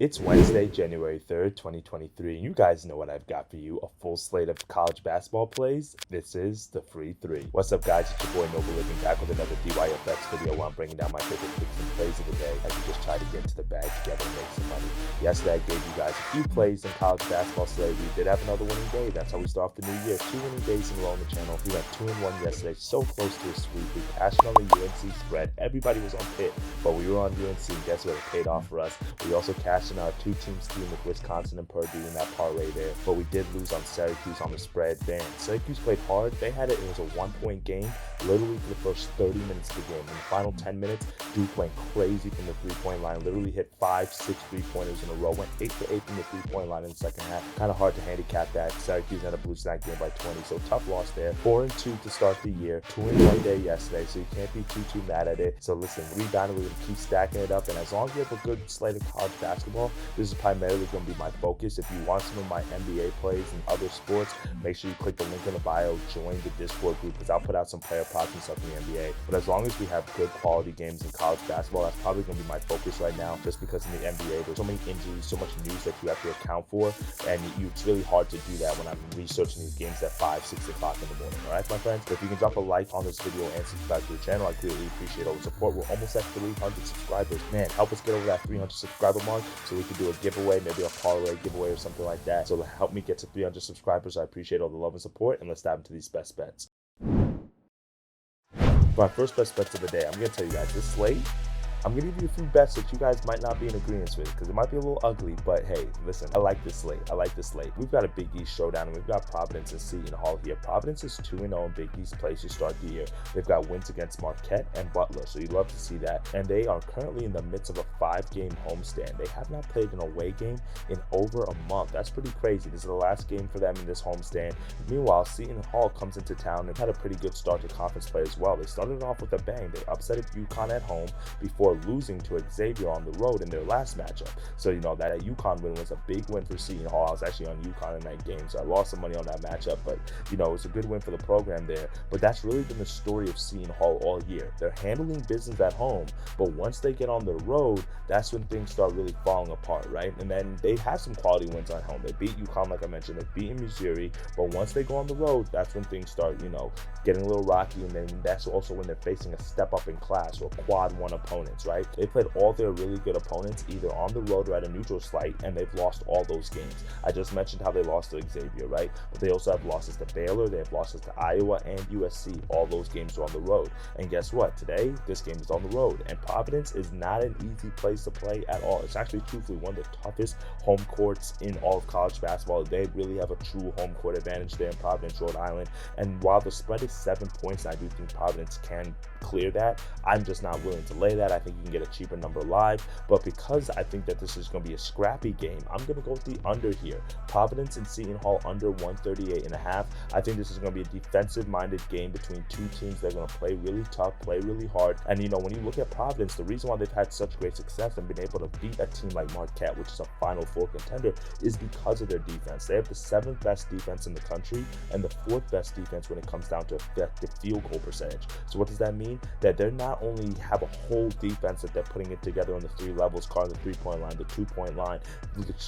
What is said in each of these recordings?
It's Wednesday, January 3rd, 2023, and you guys know what I've got for you, a full slate of college basketball plays. This is the Free Three. What's up, guys? It's your boy Noble Living back with another DYFX video where I'm bringing down my favorite picks and plays of the day as we just try to get into the bag together and make some money. Yesterday, I gave you guys a few plays in college basketball slate. We did have another winning day. That's how we start off the new year. 2 winning days in a row on the channel. We went 2-1 yesterday, so close to a sweep. We cashed on the UNC spread. Everybody was on Pitt, but we were on UNC, and guess what? It paid off for us. We also cashed in our two-team scheme with Wisconsin and Purdue in that parlay there, but we did lose on Syracuse on the spread. Damn, Syracuse played hard. They had it. It was a 1-point game, literally for the first 30 minutes of the game. In the final 10 minutes, Duke went crazy from the three-point line. Literally hit 5-6 three-pointers in a row. Went 8 for 8 from the three-point line in the second half. Kind of hard to handicap that. Syracuse ended up losing that game by 20, so tough loss there. 4-2 to start the year. 2-1 day yesterday, so you can't be too mad at it. So listen, rebounding, we're gonna keep stacking it up, and as long as you have a good slate of college basketball, this is primarily going to be my focus. If you want some of my NBA plays and other sports, make sure you click the link in the bio, join the Discord group, because I'll put out some player props and stuff in the NBA. But as long as we have good quality games in college basketball, that's probably going to be my focus right now, just because in the NBA there's so many injuries, so much news that you have to account for, and it's really hard to do that when I'm researching these games at 5-6 o'clock in the morning. All right, my friends, if you can drop a like on this video and subscribe to the channel, I greatly appreciate all the support. We're almost at 300 subscribers. Man, help us get over that 300 subscriber mark so we can do a giveaway, maybe a parlay giveaway or something like that. So help me get to 300 subscribers. I appreciate all the love and support, and let's dive into these best bets. For my first best bets of the day, I'm going to tell you guys this slate. I'm going to give you a few bets that you guys might not be in agreement with, because it might be a little ugly, but hey, listen, I like this slate. We've got a Big East showdown, and we've got Providence and Seton Hall here. Providence is 2-0 in Big East plays to start the year. They've got wins against Marquette and Butler, so you'd love to see that. And they are currently in the midst of a 5-game homestand. They have not played an away game in over a month. That's pretty crazy. This is the last game for them in this homestand. Meanwhile, Seton Hall comes into town and had a pretty good start to conference play as well. They started off with a bang. They upset UConn at home before losing to Xavier on the road in their last matchup. So, that UConn win was a big win for Seton Hall. I was actually on UConn in that game, so I lost some money on that matchup, but, it was a good win for the program there. But that's really been the story of Seton Hall all year. They're handling business at home, but once they get on the road, that's when things start really falling apart, right? And then they have some quality wins at home. They beat UConn, like I mentioned. They've beaten Missouri, but once they go on the road, that's when things start, getting a little rocky, and then that's also when they're facing a step up in class or quad one opponents, right? They played all their really good opponents either on the road or at a neutral site, and they've lost all those games. I just mentioned how they lost to Xavier, right? But they also have losses to Baylor, they have losses to Iowa and USC. All those games are on the road. And guess what? Today, this game is on the road, and Providence is not an easy place to play at all. It's actually, truthfully, one of the toughest home courts in all of college basketball. They really have a true home court advantage there in Providence, Rhode Island. And while the spread is 7 points, I do think Providence can clear that. I'm just not willing to lay that. I think you can get a cheaper number live, but because I think that this is going to be a scrappy game, I'm going to go with the under here. Providence and Seton Hall under 138.5. I think this is going to be a defensive-minded game between two teams. They're going to play really tough, play really hard, and when you look at Providence, the reason why they've had such great success and been able to beat a team like Marquette, which is a Final Four contender, is because of their defense. They have the 7th best defense in the country and the 4th best defense when it comes down to effective field goal percentage. So what does that mean? That they're not only have a whole defense that they're putting it together on the 3 levels, guarding the 3-point line, the 2-point line,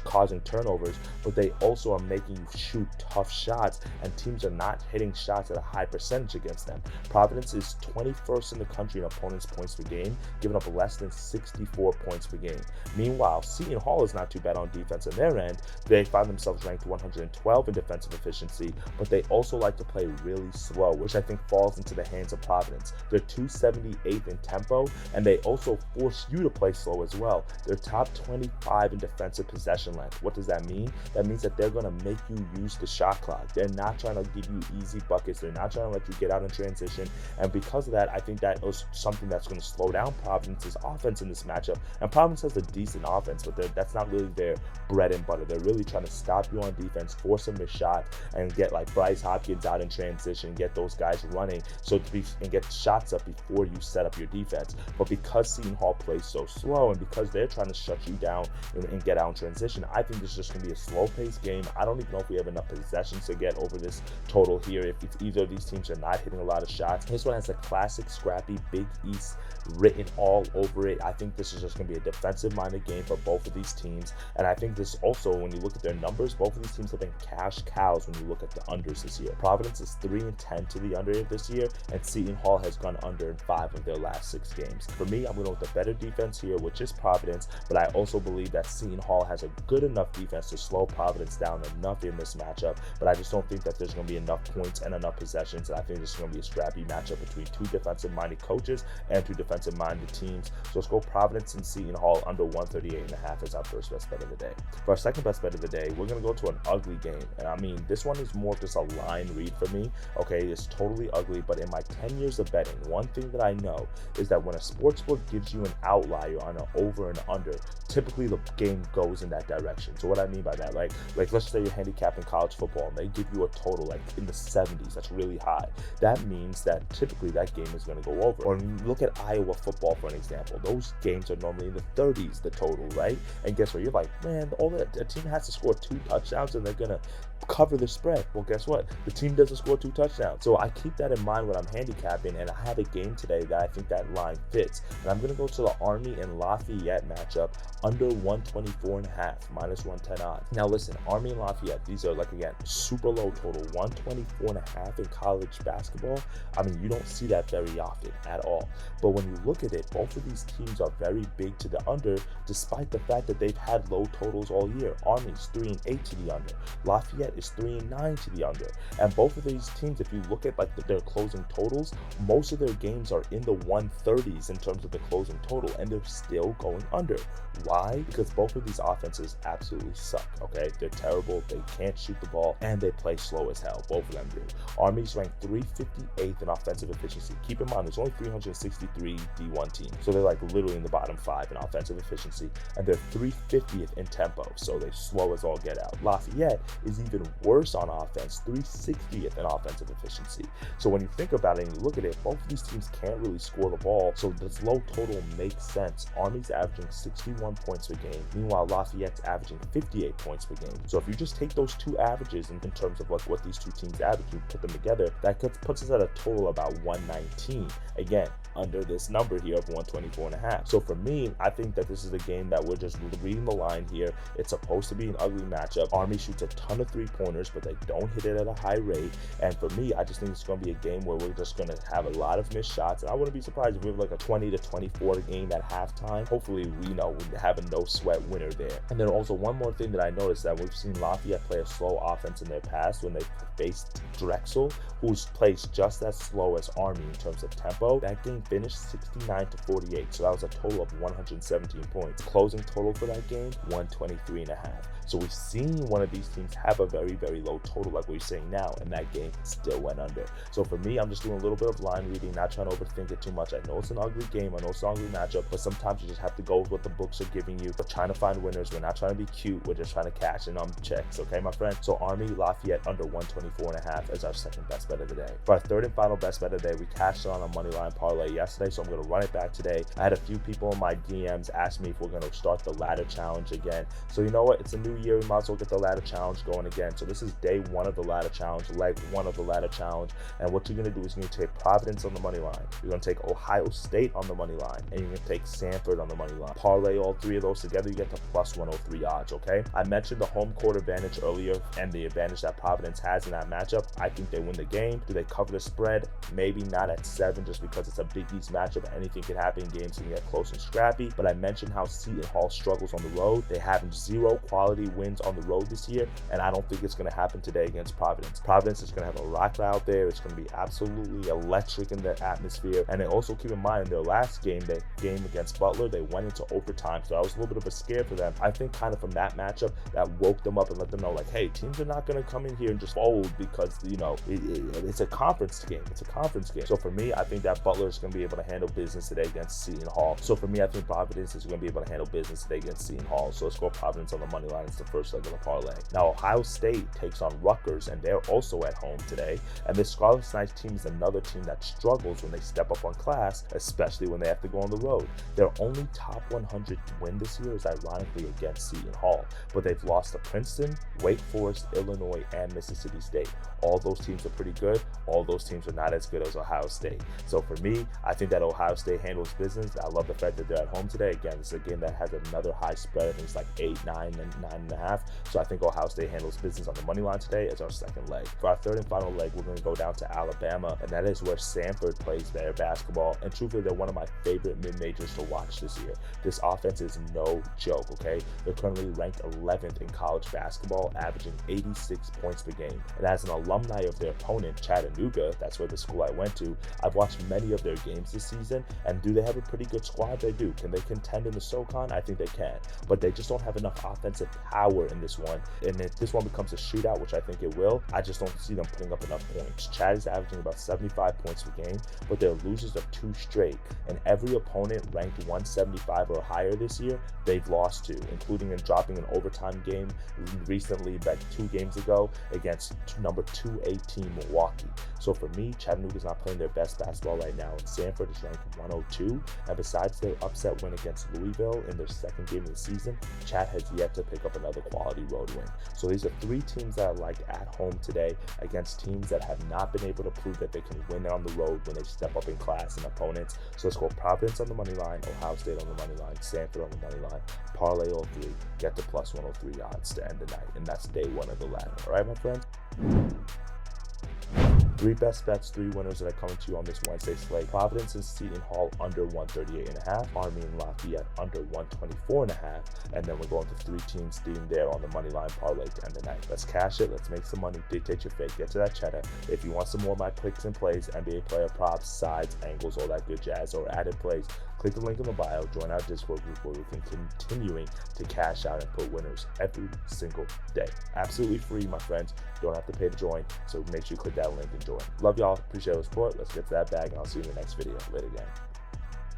causing turnovers, but they also are making you shoot tough shots, and teams are not hitting shots at a high percentage against them. Providence is 21st in the country in opponents' points per game, giving up less than 64 points per game. Meanwhile, Seton Hall is not too bad on defense on their end. They find themselves ranked 112 in defensive efficiency, but they also like to play really slow, which I think falls into the hands of Providence. They're 278th in tempo, and they also force you to play slow as well. They're top 25 in defensive possession length. What does that mean? That means that they're going to make you use the shot clock. They're not trying to give you easy buckets. They're not trying to let you get out in transition. And because of that, I think that was something that's going to slow down Providence's offense in this matchup. And Providence has a decent offense, but that's not really their bread and butter. They're really trying to stop you on defense, force them to shot, and get like Bryce Hopkins out in transition, get those guys running, and get shots up before you set up your defense. But because because Seton Hall plays so slow and because they're trying to shut you down and get out in transition, I think this is just going to be a slow-paced game. I don't even know if we have enough possessions to get over this total here if either of these teams are not hitting a lot of shots. This one has a classic, scrappy Big East written all over it. I think this is just going to be a defensive-minded game for both of these teams, and I think this also, when you look at their numbers, both of these teams have been cash cows when you look at the unders this year. Providence is 3-10 to the under this year, and Seton Hall has gone under in 5 of their last 6 games. For me, I'm going to go with the better defense here, which is Providence, but I also believe that Seton Hall has a good enough defense to slow Providence down enough in this matchup, but I just don't think that there's going to be enough points and enough possessions, and I think this is going to be a scrappy matchup between 2 defensive-minded coaches and 2 defensive-minded teams. So let's go Providence and Seton Hall under 138.5 as our first best bet of the day. For our second best bet of the day, we're going to go to an ugly game, and I mean, this one is more just a line read for me. Okay, it's totally ugly, but in my 10 years of betting, one thing that I know is that when a sportsbook gives you an outlier on an over and under, typically the game goes in that direction. So what I mean by that, like let's say you're handicapping college football and they give you a total like in the 70s, that's really high. That means that typically that game is going to go over. Or look at Iowa football for an example. Those games are normally in the 30s, the total, right? And guess what? You're like, man, a team has to score 2 touchdowns and they're going to cover the spread. Well, guess what? The team doesn't score 2 touchdowns. So I keep that in mind when I'm handicapping, and I have a game today that I think that line fits. And I'm going to go to the Army and Lafayette matchup under 124.5, minus 110 odds. Now listen, Army and Lafayette, these are like, again, super low total, 124.5 in college basketball. I mean, you don't see that very often at all. But when you look at it, both of these teams are very big to the under, despite the fact that they've had low totals all year. Army's 3-8 to the under. Lafayette is 3-9 to the under. And both of these teams, if you look at like their closing totals, most of their games are in the 130s in terms of the closing total, and they're still going under. Why? Because both of these offenses absolutely suck, okay? They're terrible, they can't shoot the ball, and they play slow as hell. Both of them do. Army's ranked 358th in offensive efficiency. Keep in mind, there's only 363 D1 teams, so they're like literally in the bottom 5 in offensive efficiency, and they're 350th in tempo, so they're slow as all get out. Lafayette is even worse on offense, 360th in offensive efficiency. So when you think about it and you look at it, both of these teams can't really score the ball, so this low total makes sense. Army's averaging 61 points per game, meanwhile Lafayette's averaging 58 points per game. So if you just take those 2 averages in terms of like what these 2 teams average, you put them together, that puts us at a total about 119. Again, under this number here of 124.5. So for me, I think that this is a game that we're just reading the line here. It's supposed to be an ugly matchup. Army shoots a ton of 3-pointers, but they don't hit it at a high rate. And for me, I just think it's going to be a game where we're just going to have a lot of missed shots. And I wouldn't be surprised if we have like a 20-24 game at halftime. Hopefully, we have a no sweat winner there. And then also one more thing that I noticed, that we've seen Lafayette play a slow offense in their past when they faced Drexel, who's plays just as slow as Army in terms of tempo. That game finished 69-48, so that was a total of 117 points. Closing total for that game, 123.5. So we've seen one of these teams have a very, very low total like we're saying now, and that game still went under. So for me, I'm just doing a little bit of line reading, not trying to overthink it too much. I know it's an ugly game, I know it's an ugly matchup, but sometimes you just have to go with what the books are giving you. We're trying to find winners, we're not trying to be cute, we're just trying to cash in on checks, okay, my friend? So Army Lafayette under 124.5 as our second best bet of the day. For our third and final best bet of the day, we cashed on a money line parlay yesterday, so I'm going to run it back today. I had a few people in my DMs ask me if we're going to start the ladder challenge again. So you know what? It's a new year. We might as well get the ladder challenge going again. So this is day 1 of the ladder challenge, leg 1 of the ladder challenge. And what you're going to do is you're going to take Providence on the money line. You're going to take Ohio State on the money line. And you're going to take Sanford on the money line. Parlay all 3 of those together, you get to plus 103 odds, okay? I mentioned the home court advantage earlier and the advantage that Providence has in that matchup. I think they win the game. Do they cover the spread? Maybe not at 7 just because it's a Big East matchup. Anything can happen. Games can get close and scrappy. But I mentioned how Seton Hall struggles on the road. They have 0 quality wins on the road this year, and I don't think it's going to happen today against Providence. Providence is going to have a rock out there. It's going to be absolutely electric in the atmosphere. And then also keep in mind, in their last game, the game against Butler, they went into overtime, so that was a little bit of a scare for them. I think kind of from that matchup, that woke them up and let them know, like, hey, teams are not going to come in here and just fold because, you know, it's a conference game. It's a conference game. So for me, I think that Butler is going to be able to handle business today against Seton Hall. So for me, I think Providence is going to be able to handle business today against Seton Hall. So let's go Providence on the money line. It's the first leg of the parlay. Now, Ohio State takes on Rutgers, and they're also at home today. And this Scarlet Knights team is another team that struggles when they step up on class, especially when they have to go on the road. Their only top 100 win this year is ironically against Seton Hall, but they've lost to Princeton, Wake Forest, Illinois, and Mississippi State. All those teams are pretty good. All those teams are not as good as Ohio State. So for me, I think that Ohio State handles business. I love the fact that they're at home today. Again, it's a game that has another high spread. I think it's like 8, 9, and 9.5. So I think Ohio State handles business on the money line today as our second leg. For our third and final leg, we're going to go down to Alabama, and that is where Samford plays their basketball. And truthfully, they're one of my favorite mid-majors to watch this year. This offense is no joke, okay? They're currently ranked 11th in college basketball, averaging 86 points per game. And as an alumni of their opponent, Chattanooga, that's where the school I went to, I've watched many of their games this season, and do they have a pretty good squad? They do. Can they contend in the SoCon? I think they can, but they just don't have enough offensive power in this one. And if this one becomes a shootout, which I think it will, I just don't see them putting up enough points. Chad is averaging about 75 points per game, but they're losers of 2 straight, and every opponent ranked 175 or higher this year, they've lost to, including in dropping an overtime game recently, back 2 games ago, against number 2A team Milwaukee. So for me, Chattanooga's not playing their best basketball right now, and Samford is ranked 102. And besides their upset win against Louisville in their second game of the season, Chat has yet to pick up another quality road win. So these are 3 teams that I like at home today against teams that have not been able to prove that they can win on the road when they step up in class and opponents. So let's go Providence on the money line, Ohio State on the money line, Samford on the money line, parlay all 3, get the plus 103 odds to end the night, and that's day 1 of the ladder. All right, my friends? 3 best bets, 3 winners that are coming to you on this Wednesday slate. Providence and Seton Hall under 138.5. Army and Lafayette under 124.5. And then we're going to 3 teams themed there on the money line parlay to end the night. Let's cash it. Let's make some money. Dictate your fate. Get to that cheddar. If you want some more of my picks and plays, NBA player props, sides, angles, all that good jazz, or added plays, click the link in the bio. Join our Discord group where we can continuing to cash out and put winners every single day. Absolutely free, my friends. Don't have to pay to join. So make sure you click that link and join. Love y'all. Appreciate the support. Let's get to that bag, and I'll see you in the next video. Later, gang.